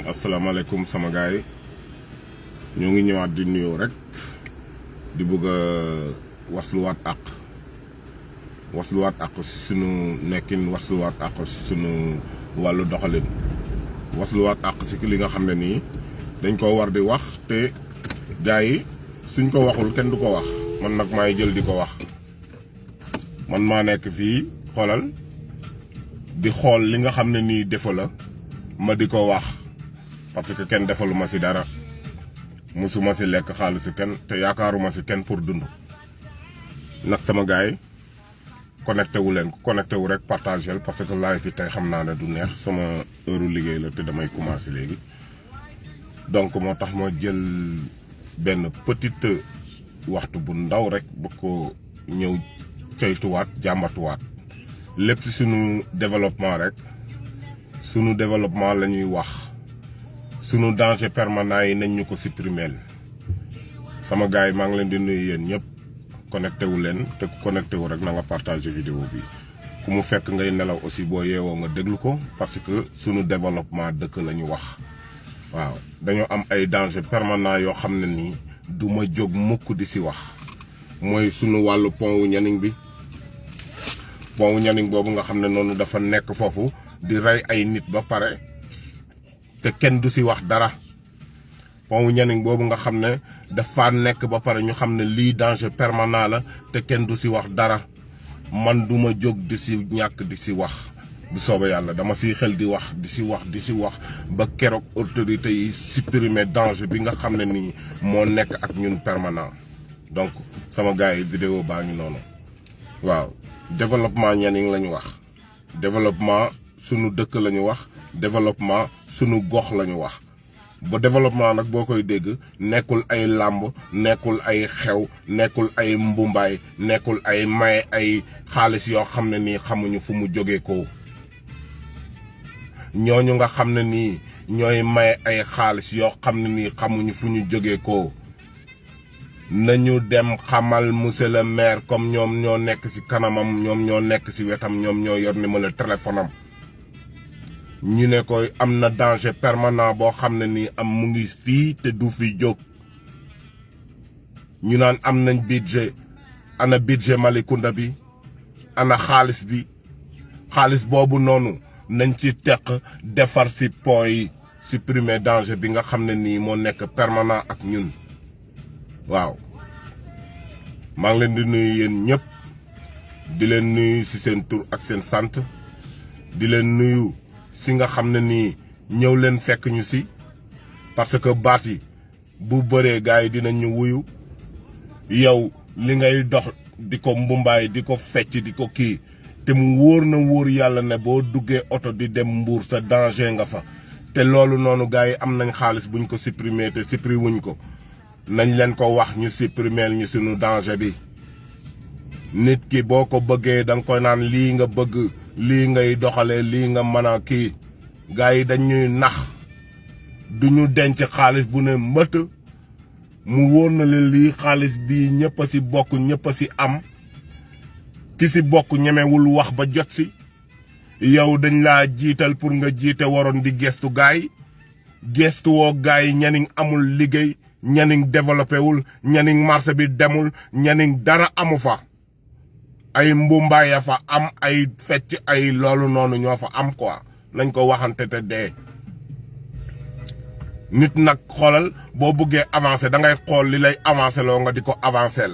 asalaamaaleykum sama gaay ñoo ngi ñëwaat di nuyoo rek di bëgg wasluwaat ak si sunu nekkin wasluwaat ak si sunu wàllu doxalin wasluwaat ak si li nga xam ne nii dañ ko war di wax te gaay yi suñ ko waxul kenn du ko wax man nag maay jël di ko wax man maa nekk fii xoolal di xool li nga xam ne nii defa la ma di ko wax parce que kenn defaluma si dara musuma si lekk xaalisu kenn te yaakaaruma si kenn pour dund nag sama gaay connecté wu leen ku connecté wu rek partagel parce que live fi tey xam naa ne du neex sama heure liggéey la te damay commencé léegi donc moo tax ma jël benn petite waxtu bu ndaw rek bu ko ñëw ceytuwaat jàmbatuwaat lépp ci sunu développement rek sunu développement la ñuy wax sunu danger permanent yi nañ ñu ko supprimer sama gars yi maa ngi leen di nuyu yéen ñëpp connecté wu leen te ku connecté wu rek na nga partager vidéo bi ku mu fekk ngay nelaw aussi boo yeewoo nga déglu ko parce que sunu développement dëkk la ñu wax waaw dañoo am ay danger permanent yoo xam ne nii du ma jóg mukk di si wax mooy sunu wàllu pont wu Nianing bi pont wu Nianing boobu nga xam ne noonu dafa nekk foofu di rey ay nit ba pare te kenn du si wax dara pont wu Nianing boobu nga xam ne dafa nekk ba pare ñu xam ne lii danger permanent la te kenn du si wax dara man duma jóg di si ñàkk di si wax bu soobee yàlla dama siy xel di wax di si wax ba keroog autorité yi supprimer danger bi nga xam ne nii moo nekk ak ñun permanent donc sama gars yi vidéo baa ngi noonu waaw développement Nianing la ñu wax développement sunu dëkk la ñu wax développement sunu gox la ñu wax ba développement nag boo koy dégg nekkul ay làmb nekkul ay xew nekkul ay mbumbaay nekkul ay maye ay xaalis yoo xam ne nii xamuñu fu mu jógee ko ñooñu nga xam ne nii ñooy maye ay xaalis yoo xam ne nii xamuñu fu ñu jógee ko nañu dem xamal monsieur le maire comme ñoom ñoo nekk ci kanamam ñoom ñoo nekk ci wetam ñoom ñoo yor numéro téléphone am ñu ne koy am na danger permanent boo xam ne nii am mu ngi fii te du fi jóg ñu naan am nañ budget ana budget Malicounda bi ana xaalis bi xaalis boobu noonu nañ ci teq defar ci pont yi supprimer danger bi nga xam ne nii moo nekk permanent ak ñun waaw maa ngi leen di nuyu yéen ñëpp di leen nuyu ci seen tur ak seen sant di leen nuyu si nga xam ne nii ñëw leen fekk ñu si parce que baat yi bu bëree gars yi dinañ ñu wuyu yow li ngay dox di ko mbumbaay di ko fecc di ko kii te mu wóor na wóor yàlla ne boo duggee oto di dem Mbuur sa danger nga fa te loolu noonu gars yi am nañ xaalis buñ ko supprimer te supprimer wuñ ko nañ leen ko wax ñu supprimer ñu sunu danger bi nit ki boo ko bëggee da nga koy naan lii nga bëgg lii ngay doxalee lii nga mën a kii gars yi dañuy nax duñu denc xaalis bu ne mbëtt mu wóor na leen lii xaalis bii ñëpp a si bokk ñëpp a si am ki si bokk ñemewul wax ba jot si yow dañ laa jiital pour nga jiite waroon di gestu gars yi gestu woo gars yi Nianing amul liggéey Nianing développé wul Nianing marché bi demul Nianing dara amu fa ay mbumbaay ya fa am ay fecc ay loolu noonu ñoo fa am quoi nañ ko waxante te dee nit nag xoolal boo bëggee avancer da ngay xool li lay avancer loo nga di ko avancer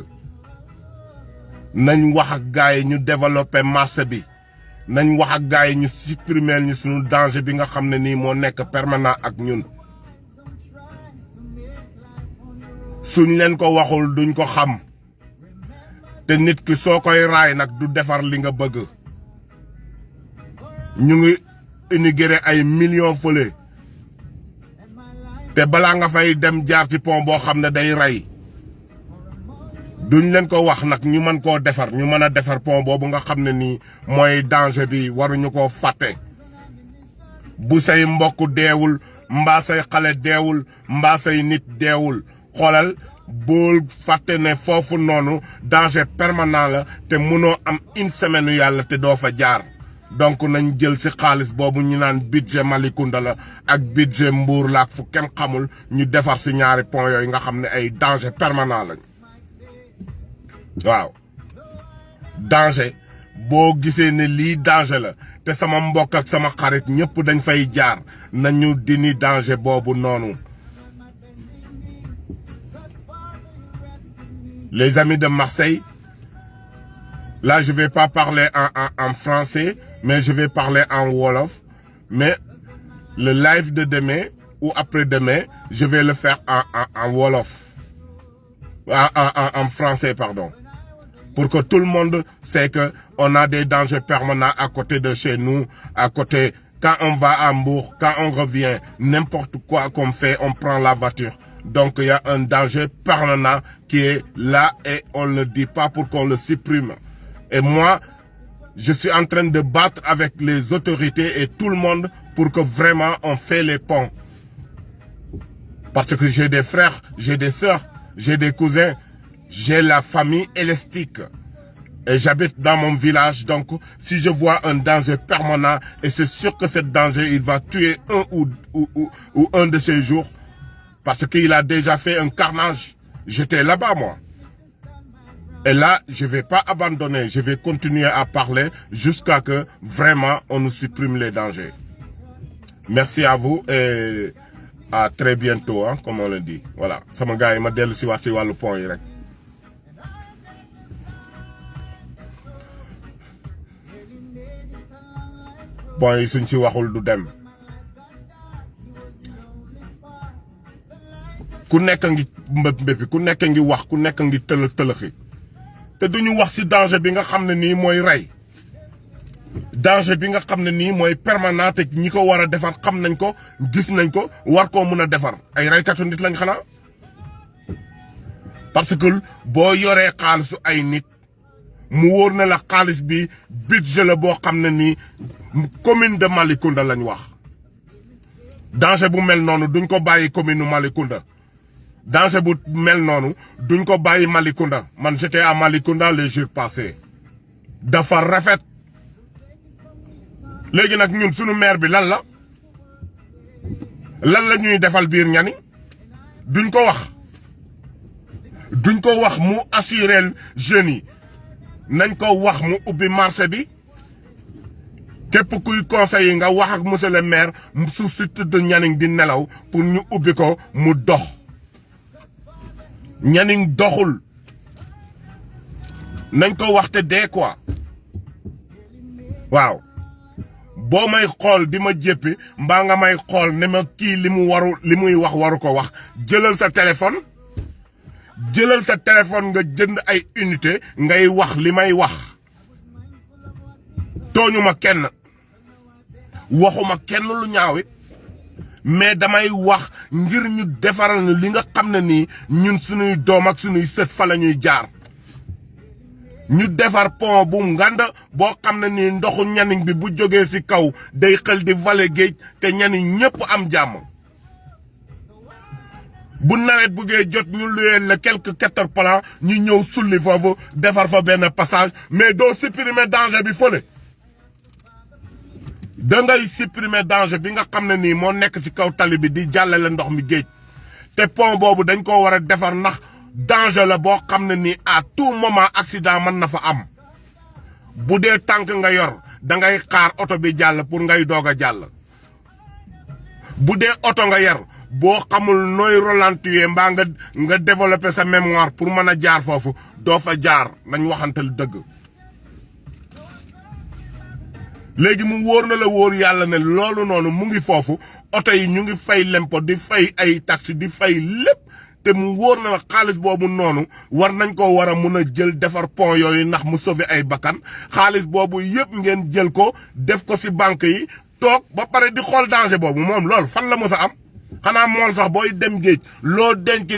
nañ wax ak gars yi ñu développer marché bi nañ wax ak gars yi ñu supprimer ñu sunu danger bi nga xam ne nii moo nekk permanent ak ñun suñ leen ko waxul duñ ko xam te nit ki soo koy raay nag du defar li nga bëgg ñu ngi inauguré ay millions fële te balaa nga fay dem jaar ci pont boo xam ne day rey duñ leen ko wax nag ñu mën koo defar ñu mën a defar pont boobu nga xam ne nii mooy danger bi waruñu koo fàtte bu say mbokk deewul mbaa say xale deewul mbaa say nit deewul xoolal bool fàtte ne foofu noonu danger permanent la te mënoo am une semaine yàlla te doo fa jaar donc nañ jël ci xaalis boobu ñu naan budget Malicounda la ak budget Mbour la ak fu kenn xamul ñu defar ci ñaari pont yooyu nga xam ne ay danger permanent lañ waaw danger boo gisee ne lii danger la te sama mbokk ak sama xarit ñëpp dañ fay jaar nañu dini danger boobu noonu. Les amis de Marseille, là je vais pas parler en français, mais je vais parler en wolof. Mais le live de demain ou après-demain, je vais le faire en wolof, en français pardon, pour que tout le monde sait que on a des dangers permanents à côté de chez nous, à côté. Quand on va à Hambourg, quand on revient, n'importe quoi qu'on fait, on prend la voiture. Donc il y a un danger permanent qui est là et on ne le dit pas pour qu'on le supprime. Et moi, je suis en train de battre avec les autorités et tout le monde pour que vraiment on fait les ponts. Parce que j'ai des frères, j'ai des sœurs, j'ai des cousins, j'ai la famille élastique. Et j'habite dans mon village, donc si je vois un danger permanent, et c'est sûr que ce danger, il va tuer un ou un de ces jours, parce qu'il a déjà fait un carnage. J'étais là-bas, moi. Et là, je ne vais pas abandonner, je vais continuer à parler jusqu'à que vraiment on nous supprime les dangers. Merci à vous et à très bientôt, hein, comme on le dit. Voilà, sama gars yi ma dellu si waat si wàllu pont yi rek. Pont yi suñ ci waxul du dem. ku nekk ngi mbëpp ku nekk ngi wax ku nekk ngi tëlëxi te duñu wax ci danger bi nga xam ne nii mooy rey danger bi nga xam ne nii mooy permanent te ñi ko war a defar xam nañ ko gis nañ ko war koo mun a defar ay reykatu nit lañ xanaa parce que boo yoree xaalisu ay nit mu wóor na la xaalis bi budget la boo xam ne nii commune de Malicounda lañ wax danger bu mel noonu duñ ko bàyyi commune Malicounda danger bu mel noonu duñ ko bàyyi Malicounda man j'étais à Malicounda les jours passés dafa rafet léegi nag ñun sunu maire bi lan la ñuy defal biir Nianing duñ ko wax mu assurer jeunes yi nañ ko wax mu ubbi marché bi képp kuy conseiller nga wax ak monsieur le maire su site de Nianing di nelaw pour ñu ubbi ko mu dox Nianing doxul nañ ko wax te dee quoi waaw boo may xool di ma jéppi mbaa nga may xool ne ma kii li muy wax waru ko wax jëlal sa téléphone nga jënd ay unité ngay wax li may wax tooñuma kenn waxuma kenn lu ñaawit mais damay wax ngir ñu defaral ñu li nga xam ne nii ñun suñuy doom ak suñuy sët fa la ñuy jaar ñu defar pont bu ngand boo xam ne nii ndoxu Nianing bi bu jógee ci kaw day xel di vallée géej te Nianing ñépp am jàmm bu nawet buggee jot ñu luyee la quelques caterpillars ñu ñëw sulli foofu defar fa benn passage mais doo supprimer danger bi fële da ngay supprimer danger bi nga xam ne nii moo nekk ci kaw tali bi di jàllale ndox mi géej te pont boobu dañ ko war a defar ndax danger la boo xam ne nii à tout moment accident mën na fa am bu dee tànk nga yor da ngay xaar oto bi jàll pour ngay doog a jàll bu dee oto nga yor boo xamul nooy ralentir mbaa nga développer sa mémoire pour mën a jaar foofu doo fa jaar nañ waxantal dëgg léegi mu wóor na la wóor yàlla ne loolu noonu mu ngi foofu oto yi ñu ngi fay lempo di fay ay taxi di fay lépp te mu wóor na la xaalis boobu noonu war nañ ko war a mun a jël defar pont yooyu ndax mu sauver ay bakkan xaalis boobu yëpp ngeen jël ko def ko ci banque yi toog ba pare di xool danger boobu moom loolu fan la mës a am xanaa mool sax booy dem géej loo denc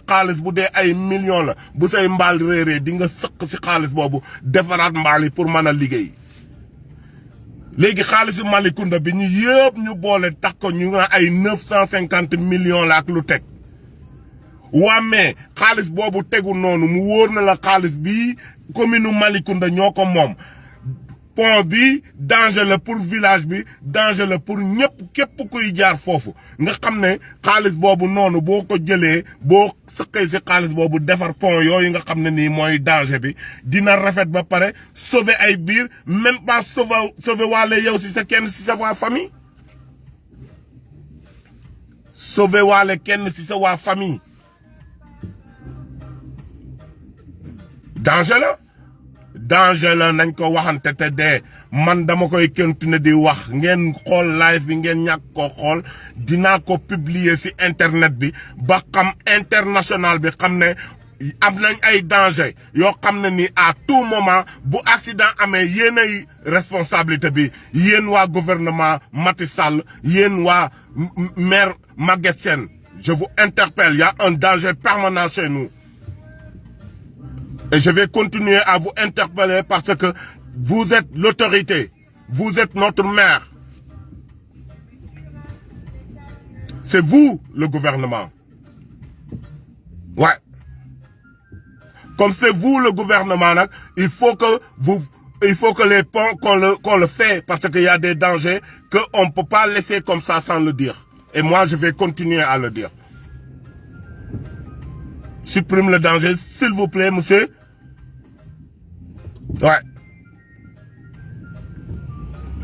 xaalis bu dee ay millions la bu say mbaal réeree di nga sëq ci xaalis boobu defaraat mbaal yi pour mën a liggéey léegi xaalisu Malicounda bi ñu yëpp ñu boole tax ko ñu nga ay 950 millions la ak lu teg waa mais xaalis boobu tegu noonu mu wóor na la xaalis bii commune Malicounda ñoo ko moom pont bi danger la pour village bi danger la pour ñëpp képp kuy jaar foofu nga xam ne xaalis boobu noonu boo ko jëlee boo sëqee si xaalis boobu defar pont yooyu nga xam ne nii mooy danger bi dina rafet ba pare sauver ay biir même pas sauver waale yow si sa kenn si sa waa famille sauver waale kenn si sa waa famille danger la nañ ko waxante te dee man dama koy continuer di wax ngeen xool live bi ngeen ñàkk koo xool dinaa ko publier ci internet bi ba xam international bi xam ne am nañ ay danger yoo xam ne ni à tout moment bu accident amee yéen ay responsabilité bi yéen waa gouvernement Macky Sall yéen waa maire Maguette Sène je vous interpelle il y a un danger permanent chez nous. Et je vais continuer à vous interpeller parce que vous êtes l'autorité. Vous êtes notre maire. C'est vous, le gouvernement. Ouais. Comme c'est vous, le gouvernement, il faut que les ponts, qu'on le fait parce qu'il y a des dangers qu'on ne peut pas laisser comme ça sans le dire. Et moi, je vais continuer à le dire. Supprime le danger, s'il vous plaît, monsieur. Ouais.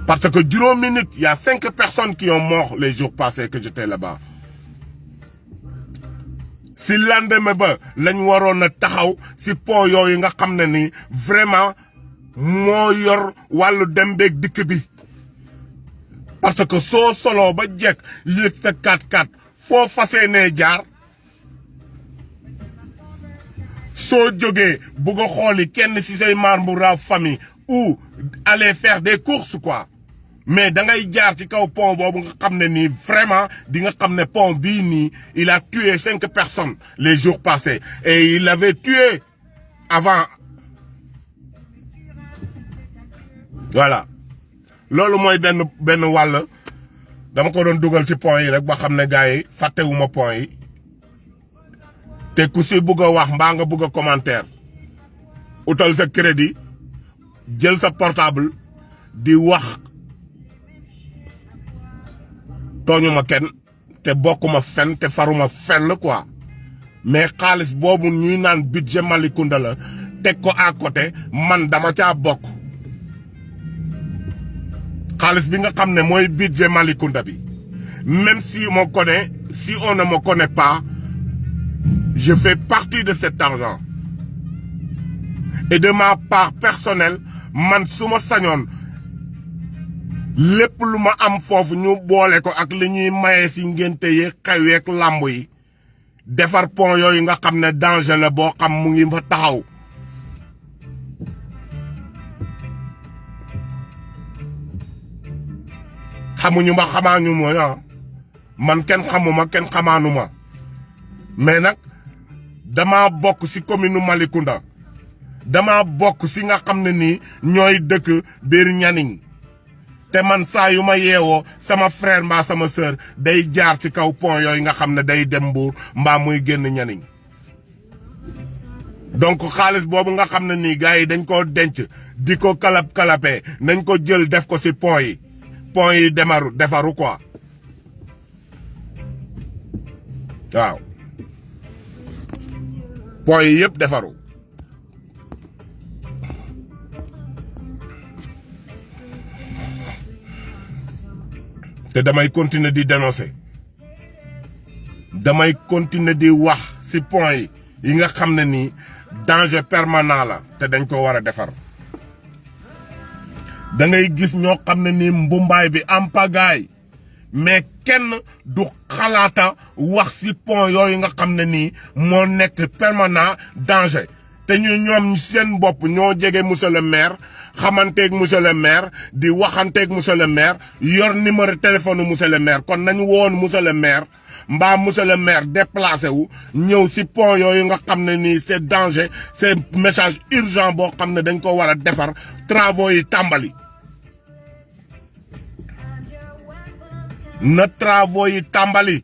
Parce que durant une minute, il y a 5 personnes qui ont mort les jours passés que j'étais là-bas. Si lendemain ba lañ waroon a taxaw si pont yooyu nga xam ne ni vraiment moo yor wàllu dem beeg dikk bi. Parce que soo solo ba jekk yéeg sa 4x4 foo fasee nee jaar. soo jógee bugg a xooli kenn ci say membre de famille ou aller faire des courses quoi mais da ngay jaar ci kaw pont boobu nga xam ne nii vraiment di nga xam ne pont bii nii il a tué 5 personnes les jours passés et il avait tué avant voilà loolu mooy benn wàll dama ko doon dugal ci pont yi rek ba xam ne gars yi fàttewuma pont yi te ku si bugg a wax mbaa nga bugg a commentaire utal sa crédit jël sa portable di wax tooñuma kenn te bokkuma fenn te faruma fenn quoi mais xaalis boobu ñuy naan budget Malicounda la teg ko à côté man dama caa bokk xaalis bi nga xam ne mooy budget Malicounda bi même si on me connaît si on ne me connaît pas je fais partie de cet argent et de ma part personnelle man su ma sañoon lépp lu ma am foofu ñu boole ko ak li ñuy maye si ngénte yi xew yeeg làmb yi defar pont yooyu nga xam ne danger la boo xam mu ngi fa taxaw xamuñu ma xamaañu ma man kenn xamuma kenn xamaanuma mais nag dama bokk ci commune Malicounda dama bokk ci nga xam ne nii ñooy dëkk biir Nianing te man saa yu ma yeewoo sama frère mbaa sama sœur day jaar ci kaw pont yooyu nga xam ne day dem Mbour mbaa muy génn Nianing donc xaalis boobu nga xam ne nii gars yi dañ koo denc di ko kalapee nañ ko jël def ko ci pont yi defaru quoi waaw pont yi yëpp defaru te damay continuer di dénoncer damay continuer di wax ci pont yi nga xam ne nii danger permanent la te dañ ko war a defar da ngay gis ñoo xam ne nii mbumbaay bi am pagaay mais kenn du xalaata wax ci pont yooyu nga xam ne nii moo nekk permanent danger te ñoom seen bopp ñoo jege monsieur le maire xamanteeg monsieur le maire di waxanteeg monsieur le maire yor numéro téléphone monsieur le maire kon nañu woon monsieur le maire mbaa monsieur le maire déplacé wu ñëw ci pont yooyu nga xam ne nii c'est danger c'est message urgent boo xam ne dañ ko war a defar travaux yi tàmbali na travaux yi tàmbali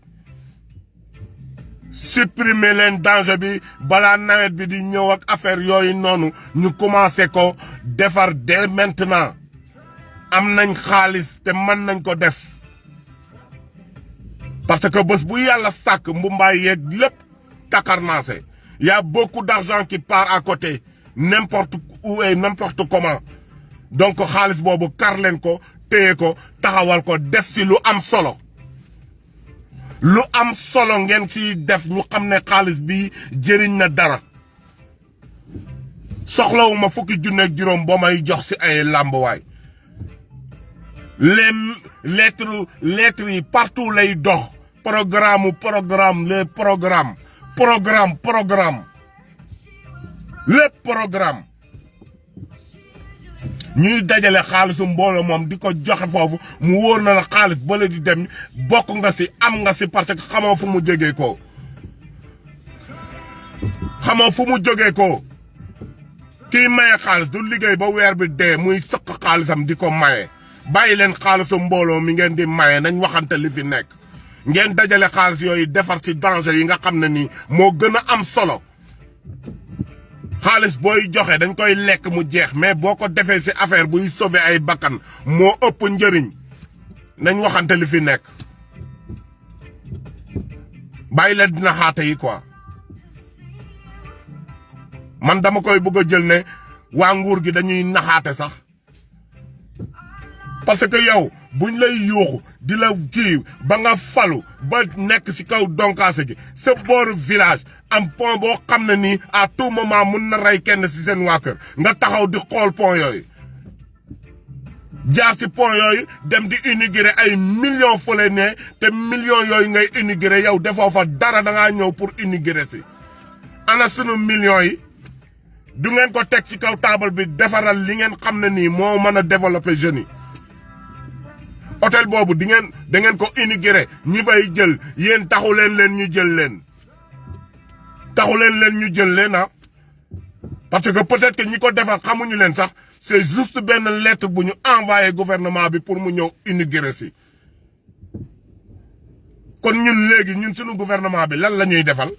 supprimer leen danger bi balaa nawet bi di ñëw ak affaire yooyu noonu ñu commencé ko defar dès maintenant am nañ xaalis te mën nañ ko def parce que bés bu yàlla sàkk mbumbaay yeeg lépp takarnaase y a beaucoup d'argent qui part à côté n'importe où et n'importe comment donc xaalis boobu kar leen ko téye ko taxawal ko def ci lu am solo ngeen ci def ñu xam ne xaalis bi jëriñ na dara soxlawuma fukki junne ak juróom boo may jox ci ay làmb waay les lettres yi partout lay dox programme les programme lépp programme ñuy dajale xaalisu mbooloo moom di ko joxe foofu mu wóor na la xaalis bala di dem bokk nga ci am nga ci parce que xamoo fu mu jógee ko kii maye xaalis du liggéey ba weer bi dee muy sëq xaalisam di ko maye bàyyi leen xaalisu mbooloo mi ngeen di maye nañ waxante li fi nekk ngeen dajale xaalis yooyu defar ci danger yi nga xam ne nii moo gën a am solo xaalis booy joxe dañ koy lekk mu jeex mais boo ko defee ci affaire buy sauver ay bakkan moo ëpp njëriñ nañ waxante li fi nekk bàyyi leen dina xaate yi quoi man dama koy bëgg a jël ne waa nguur gi dañuy naxaate sax parce que yow buñ lay yuuxu di la kii ba nga falu ba nekk ci kaw donkaase gi sa booru village am pont boo xam ne nii à tout moment mun na rey kenn ci seen waa kër nga taxaw di xool pont yooyu jaar ci pont yooyu dem di inaugurer ay millions fële ne te millions yooyu ngay inaugurer yow defoo fa dara da ngaa ñëw pour inaugurer ci ana sunu millions yi du ngeen ko teg ci kaw table bi defaral li ngeen xam ne nii moo mën a développer jeunes yi hôtel boobu da ngeen ko inaugurer ñi fay jël yéen taxu leen ñu jël leen ñu jël leen ah parce que peut-être que ñi ko defar xamuñu leen sax c'est juste benn lettre bu ñu envoyé gouvernement bi pour mu ñëw inaugurer si kon ñun léegi ñun suñu gouvernement bi lan la ñuy defal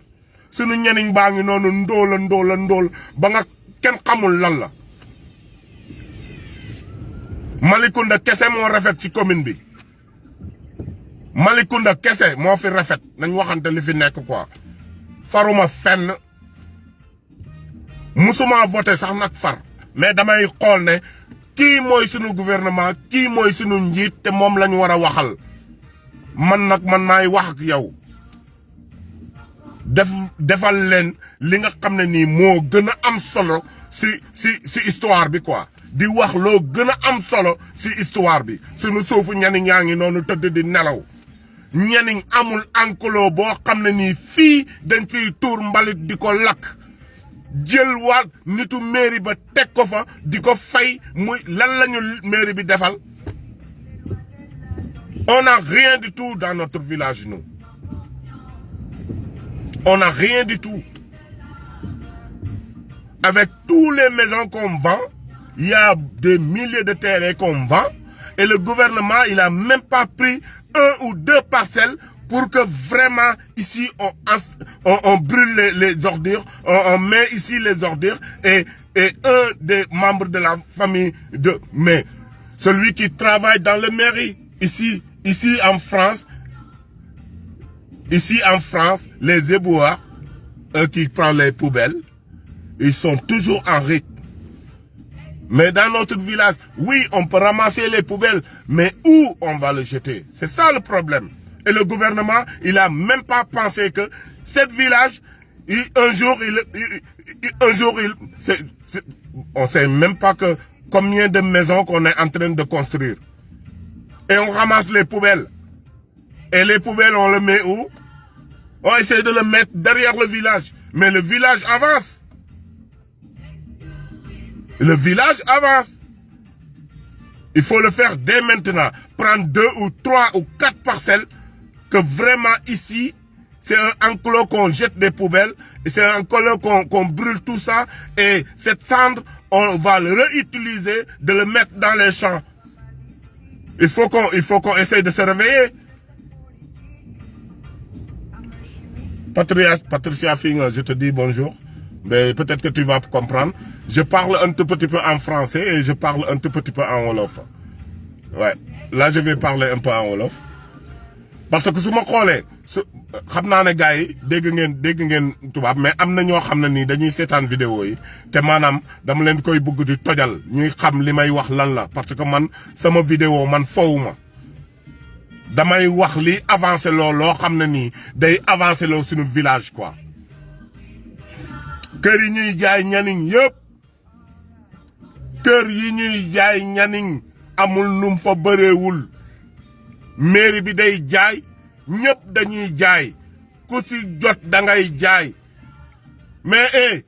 suñu ñeniñ baa ngi noonu ndóol ba nga kenn xamul lan la Malicounda kese moo rafet ci commune bi Malicounda kese moo fi rafet nañ waxante li fi nekk quoi faruma fenn musuma voté sax nag far mais damay xool ne kii mooy sunu gouvernement kii mooy sunu njiit te moom lañu war a waxal man nag man maay wax ak yow defal leen li nga xam ne nii moo gën a am solo si histoire bi quoi di wax loo gën a am solo si histoire bi sunu suufu ñaniñ yaa ngi noonu tëdd di nelaw ñaniñ amul enclos boo xam ne nii fii dañ fiy tuur mbalit di ko lakk jël waat nitu mairie ba teg ko fa di ko fay muy lan lañu mairie bi defal on n'a rien du tout dans notre village nous on n'a rien du tout avec tous les maisons qu'on vend. Il y a des milliers de terrains qu'on vend et le gouvernement, il a même pas pris 1 ou 2 parcelles pour que vraiment ici on brûle les ordures, on met ici les ordures et un des membres de la famille mais celui qui travaille dans le mairie ici en France, les éboueurs qui prennent les poubelles, ils sont toujours en rythme. Mais dans notre village, oui, on peut ramasser les poubelles, mais où on va les jeter? C'est ça le problème. Et le gouvernement, il a même pas pensé que cet village, un jour, on sait même pas que combien de maisons qu'on est en train de construire. Et on ramasse les poubelles. Et les poubelles, on les met où? On essaie de les mettre derrière le village. Mais le village avance. Le village avance. Il faut le faire dès maintenant. Prendre 2 ou 3 ou 4 parcelles que vraiment ici, c'est un enclos qu'on jette des poubelles. Et c'est un enclos qu'on brûle tout ça. Et cette cendre, on va le réutiliser, de le mettre dans les champs. Il faut qu'on essaye de se réveiller. Patricia Finger, je te dis bonjour. Mais peut-être que tu vas comprendre. Je parle un tout petit peu en français et je parle un tout petit peu en wolof. ouais là je vais parler un peu en wolof parce que su ma xoolee su xam naa ne gars yi dégg ngeen tubaab mais am na ñoo xam ne nii dañuy seetaan vidéo yi te maanaam dama leen koy bëgg di tojal ñuy xam li may wax lan la parce que man sama vidéo man fowuma damay wax li avancé loo xam ne nii day avancé loo suñu village quoi. kër yi ñuy jaay ñaniñ yëpp kër yi ñuy jaay ñaniñ amul num fa bëreewul mairie bi day jaay ñëpp dañuy jaay ku si jot da ngay jaay mais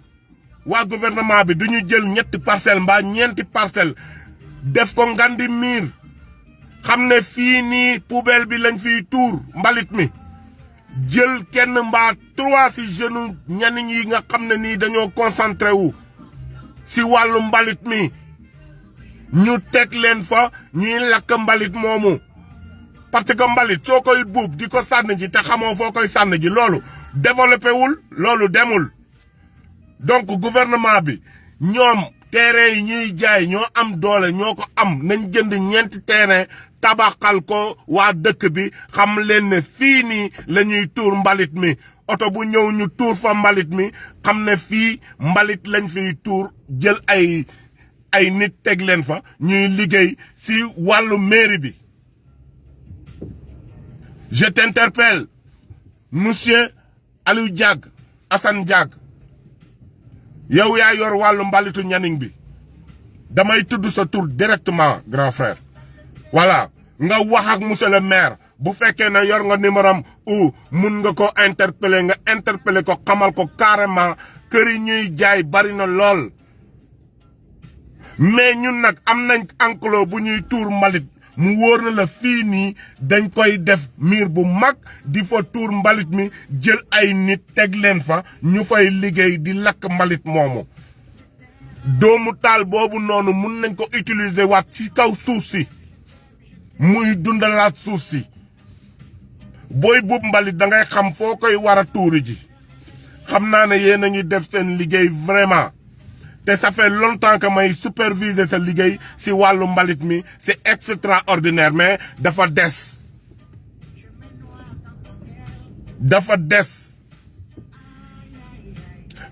waa gouvernement bi duñu jël ñetti parcelle mbaa ñeenti parcelle def ko ngandi miir xam ne fii nii poubelle bi lañ fiy tuur mbalit mi jël kenn mbaa 3 si jeunes ñaniñ yi nga xam ne nii dañoo concentré wu si wàllu mbalit mi ñu teg leen fa ñuy lakk mbalit moomu parce que mbalit soo koy buub di ko sànni ji te xamoo foo koy sànni ji loolu développé wul loolu demul donc gouvernement bi ñoom terrain yi ñuy jaay ñoo am doole ñoo ko am nañ jënd ñeenti terrain tabaxal ko waa dëkk bi xam leen ne fii nii la ñuy tuur mbalit mi oto bu ñëw ñu tuur fa mbalit mi xam ne fii mbalit lañ fiy tuur jël ay nit teg leen fa ñuy liggéey si wàllu mairie bi. Je t'interpelle monsieur Aliou Diag Assane Diag yow yaa yor wàllu mbalitu ñaniñ bi damay tudd sa tur directement grand frère voilà nga wax ak monsieur le maire bu fekkee ne yor nga numéro am ou mun nga ko interpeller ko xamal ko carrément kër yi ñuy jaay bari na lool mais ñun nag am nañ enclos bu ñuy tuur mbalit mu wóor na la fii nii dañ koy def miir bu mag di fa tuur mbalit mi jël ay nit teg leen fa ñu fay liggéey di lakk mbalit moomu doomu taal boobu noonu mun nañ ko utiliser waat ci kaw suuf si muy dundalaat suuf si booy buub mbalit da ngay xam foo koy war a tuuri ji xam naa ne yéen a ngi def seen liggéey vraiment te ça fait longtemps que may superviser sa liggéey si wàllu mbalit mi c'est extraordinaire mais dafa des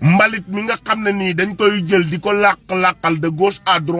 mbalit mi nga xam ne nii dañ koy jël di ko làqal de gauche à droite